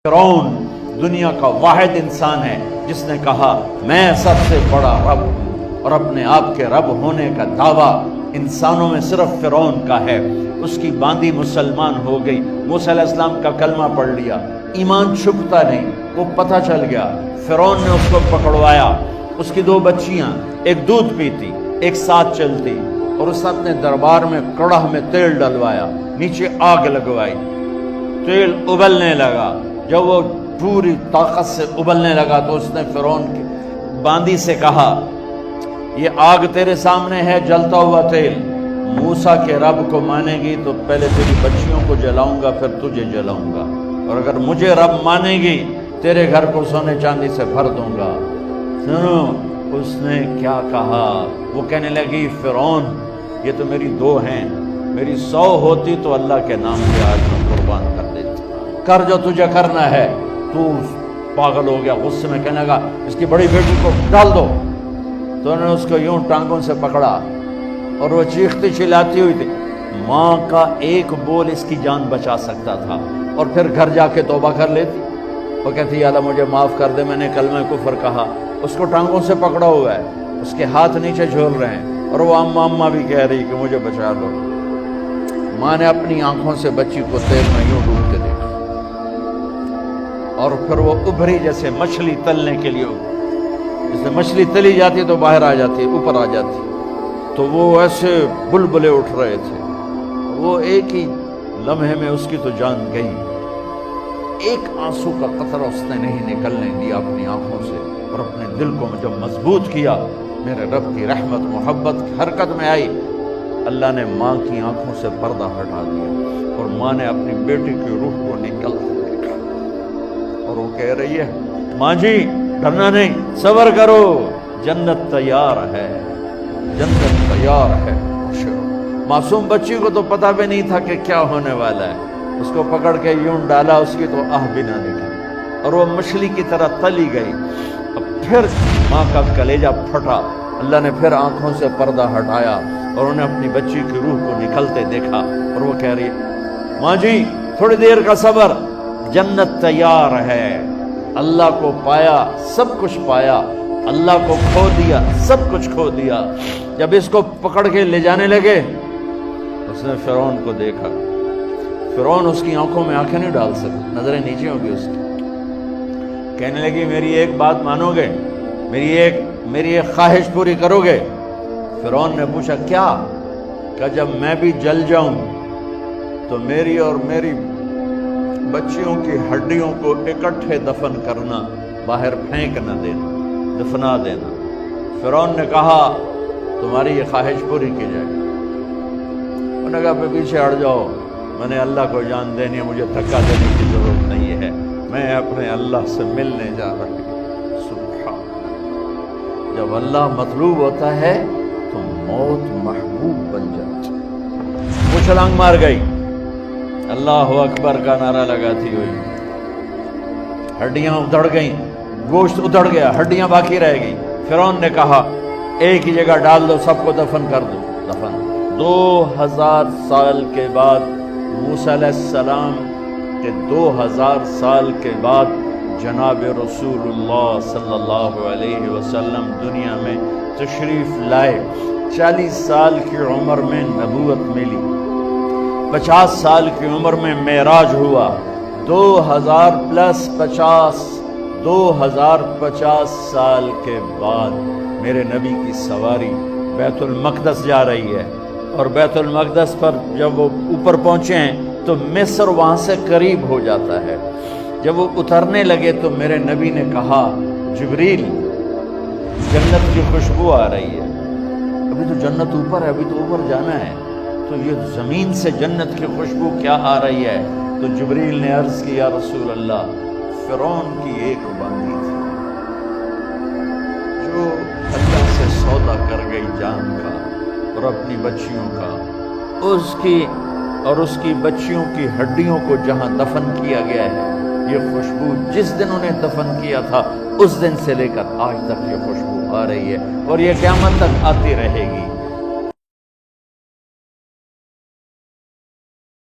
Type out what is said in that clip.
فرعون دنیا کا واحد انسان ہے جس نے کہا میں سب سے بڑا رب ہوں، اور اپنے آپ کے رب ہونے کا دعویٰ انسانوں میں صرف فرعون کا ہے۔ اس کی باندی مسلمان ہو گئی، موسیٰ علیہ السلام کا کلمہ پڑھ لیا، ایمان چھپتا نہیں، وہ پتہ چل گیا۔ فرعون نے اس کو پکڑوایا، اس کی 2 بچیاں، ایک دودھ پیتی ایک ساتھ چلتی، اور اس نے اپنے دربار میں کڑاہ میں تیل ڈلوایا، نیچے آگ لگوائی، تیل ابلنے لگا۔ جب وہ پوری طاقت سے ابلنے لگا تو اس نے فرعون کی باندی سے کہا یہ آگ تیرے سامنے ہے، جلتا ہوا تیل، موسیٰ کے رب کو مانے گی تو پہلے تیری بچیوں کو جلاؤں گا پھر تجھے جلاؤں گا، اور اگر مجھے رب مانے گی تیرے گھر کو سونے چاندی سے بھر دوں گا۔ سنو اس نے کیا کہا، وہ کہنے لگی فرعون یہ تو میری 2 ہیں، میری 100 ہوتی تو اللہ کے نام پہ آج میں قربان کر دیتی، کر جو تجھے کرنا ہے۔ تو پاگل ہو گیا، غصے میں کہنے لگا اس کی بڑی بیٹی کو ڈال دو۔ تو انہوں نے اس کو یوں ٹانگوں سے پکڑا اور وہ چیختی چلاتی ہوئی تھی۔ ماں کا ایک بول اس کی جان بچا سکتا تھا، اور پھر گھر جا کے توبہ کر لیتی۔ وہ کہتی یا اللہ مجھے معاف کر دے، میں نے کلمہ کفر کہا۔ اس کو ٹانگوں سے پکڑا ہوا ہے، اس کے ہاتھ نیچے جھول رہے ہیں، اور وہ اماں اماں بھی کہہ رہی کہ مجھے بچا لو۔ ماں نے اپنی آنکھوں سے بچی کو تیل میں یوں ڈوبتے دیکھا، اور پھر وہ ابھری جیسے مچھلی تلنے کے لیے، جیسے مچھلی تلی جاتی تو باہر آ جاتی، اوپر آ جاتی، تو وہ ایسے بلبلے اٹھ رہے تھے۔ وہ ایک ہی لمحے میں اس کی تو جان گئی، ایک آنسو کا قطرہ اس نے نہیں نکلنے دیا اپنی آنکھوں سے، اور اپنے دل کو جب مضبوط کیا، میرے رب کی رحمت محبت حرکت میں آئی۔ اللہ نے ماں کی آنکھوں سے پردہ ہٹا دیا، اور ماں نے اپنی بیٹی کی روح کو نکلتے دیکھا، اور وہ کہہ رہی ہے ماں جی ڈرنا نہیں، صبر کرو، جنت تیار ہے، جنت تیار ہے۔ معصوم بچی کو تو پتہ بھی نہیں تھا کہ کیا ہونے والا ہے، اس کو پکڑ کے یوں ڈالا، اس کی تو آہ بھی نہ نکلی، اور وہ مچھلی کی طرح تلی گئی۔ اب پھر ماں کا کلیجہ پھٹا، اللہ نے پھر آنکھوں سے پردہ ہٹایا، اور انہیں اپنی بچی کی روح کو نکلتے دیکھا، اور وہ کہہ رہی ہے ماں جی تھوڑی دیر کا صبر، جنت تیار ہے۔ اللہ کو پایا سب کچھ پایا، اللہ کو کھو دیا سب کچھ کھو دیا۔ جب اس کو پکڑ کے لے جانے لگے، اس نے فرعون کو دیکھا۔ فرعون اس کی آنکھوں میں آنکھیں نہیں ڈال سکتا، نظریں نیچے ہوگی اس کی۔ کہنے لگی میری ایک بات مانو گے، میری ایک خواہش پوری کرو گے؟ فرعون نے پوچھا کیا؟ کہ جب میں بھی جل جاؤں تو میری اور میری بچیوں کی ہڈیوں کو اکٹھے دفن کرنا، باہر پھینک نہ دینا، دفنا دینا۔ فرعون نے کہا تمہاری یہ خواہش پوری کی جائے۔ انہوں نے کہا پیچھے ہٹ جاؤ، میں نے اللہ کو جان دینی ہے، مجھے دھکا دینے کی ضرورت نہیں ہے، میں اپنے اللہ سے ملنے جا رہی ہوں۔ سبحان اللہ، جب اللہ مطلوب ہوتا ہے تو موت محبوب بن جاتی۔ وہ چھلانگ مار گئی، اللہ اکبر کا نعرہ لگاتی ہوئی، ہڈیاں ادھڑ گئیں، گوشت ادھڑ گیا، ہڈیاں باقی رہ گئی۔ فرعون نے کہا ایک ہی جگہ ڈال دو، سب کو دفن کر دو۔ دفن 2000 سال کے بعد، موسیٰ علیہ السلام کے 2000 سال کے بعد جناب رسول اللہ صلی اللہ علیہ وسلم دنیا میں تشریف لائے۔ 40 سال کی عمر میں نبوت ملی، 50 سال کی عمر میں معراج ہوا، 2050 سال کے بعد میرے نبی کی سواری بیت المقدس جا رہی ہے، اور بیت المقدس پر جب وہ اوپر پہنچے ہیں تو مصر وہاں سے قریب ہو جاتا ہے۔ جب وہ اترنے لگے تو میرے نبی نے کہا جبریل جنت کی خوشبو آ رہی ہے، ابھی تو جنت اوپر ہے، ابھی تو اوپر جانا ہے، تو یہ زمین سے جنت کی خوشبو کیا آ رہی ہے؟ تو جبریل نے عرض کی یا رسول اللہ فرعون کی ایک باندی تھی جو اللہ سے سودا کر گئی جان کا اور اپنی بچیوں کا، اس کی بچیوں کی ہڈیوں کو جہاں دفن کیا گیا ہے، یہ خوشبو جس دن انہیں دفن کیا تھا اس دن سے لے کر آج تک یہ خوشبو آ رہی ہے، اور یہ قیامت تک آتی رہے گی۔